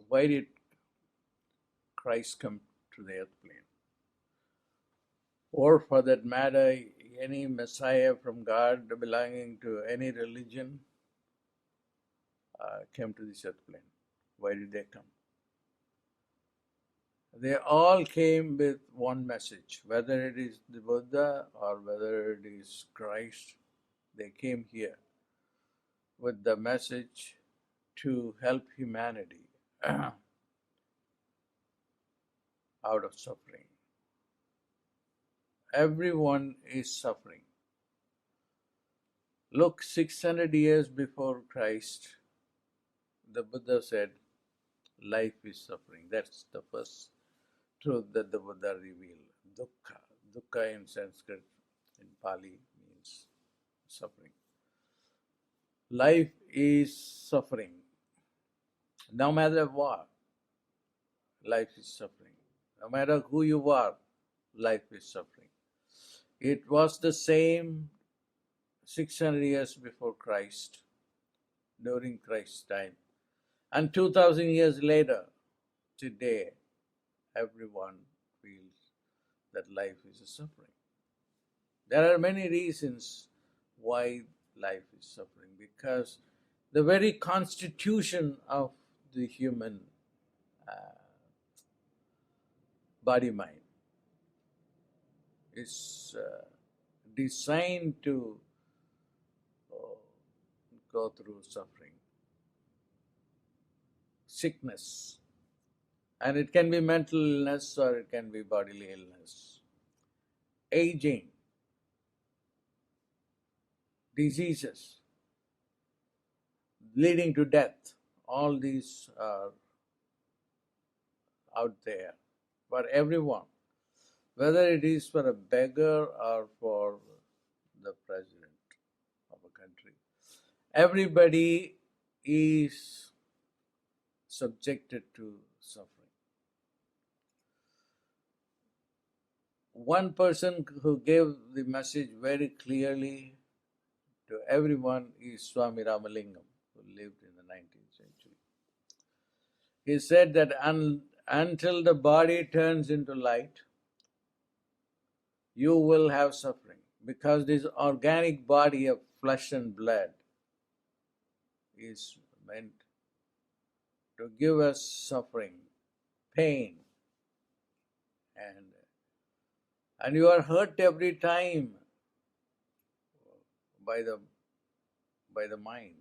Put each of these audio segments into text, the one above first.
Why did Christ come to the earth plane? Or for that matter, any Messiah from God belonging to any religion came to this earth plane. Why did they come? They all came with one message, whether it is the Buddha or whether it is Christ. They came here with the message to help humanity out of suffering. Everyone is suffering. Look, 600 years before Christ, the Buddha said, life is suffering. That's the first truth that the Buddha revealed. Dukha. Dukha in Sanskrit, in Pali, means suffering. Life is suffering. No matter what, life is suffering. No matter who you are, life is suffering. It was the same 600 years before Christ, during Christ's time. And 2000 years later, today, everyone feels that life is a suffering. There are many reasons why life is suffering, because the very constitution of the human body-mind is designed to go through suffering, sickness, and it can be mental illness or it can be bodily illness, aging, diseases leading to death. All these are out there for everyone, whether it is for a beggar or for the president of a country. Everybody is subjected to suffering. One person who gave the message very clearly to everyone is Swami Ramalingam, who lived in the 19th century. He said that until the body turns into light, you will have suffering, because this organic body of flesh and blood is meant to give us suffering, pain, and you are hurt every time by the mind,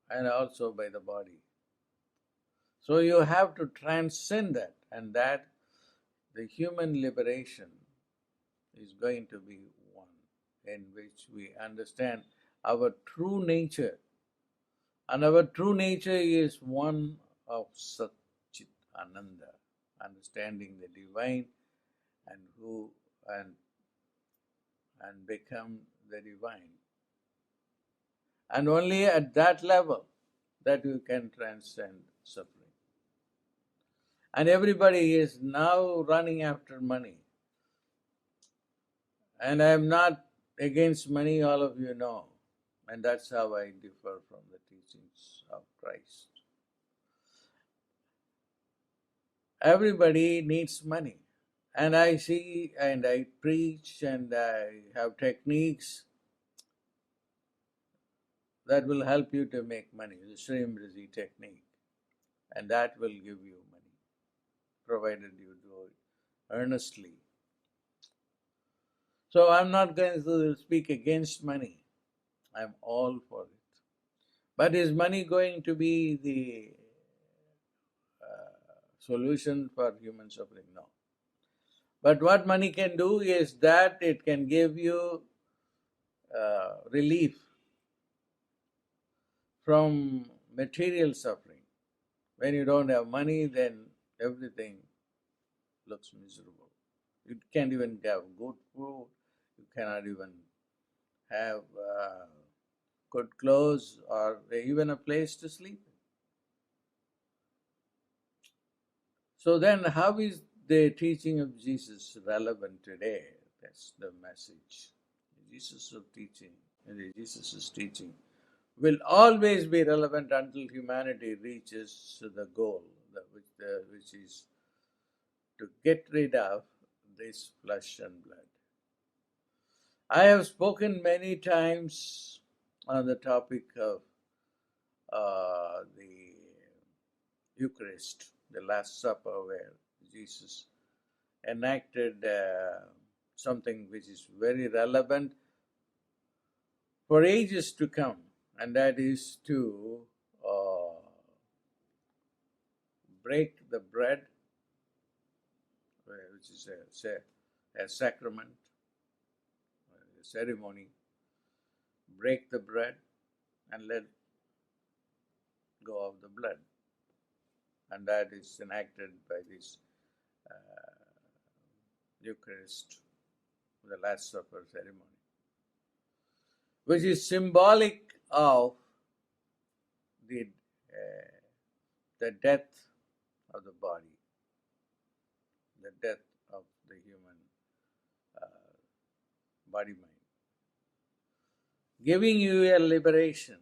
and also by the body. So you have to transcend that, and that the human liberation is going to be one in which we understand our true nature. And our true nature is one of Sat Chit Ananda, understanding the divine and become the divine. And only at that level that you can transcend suffering. And everybody is now running after money. And I am not against money, all of you know. And that's how I differ from the teachings of Christ. Everybody needs money. And I see and I preach and I have techniques that will help you to make money, the Srimriti technique. And that will give you money, provided you do it earnestly. So I'm not going to speak against money. I'm all for it. But is money going to be the solution for human suffering? No. But what money can do is that it can give you relief from material suffering. When you don't have money, then everything looks miserable. You can't even have good food. You cannot even have good clothes or even a place to sleep. So then how is the teaching of Jesus relevant today? That's the message. Jesus is teaching will always be relevant until humanity reaches the goal, which is to get rid of this flesh and blood. I have spoken many times on the topic of the Eucharist, the Last Supper, where Jesus enacted something which is very relevant for ages to come, and that is to break the bread, which is a sacrament, a ceremony, break the bread and let go of the blood. And that is enacted by this Eucharist, the Last Supper ceremony, which is symbolic of the death of the body, the death of the human body mind, giving you a liberation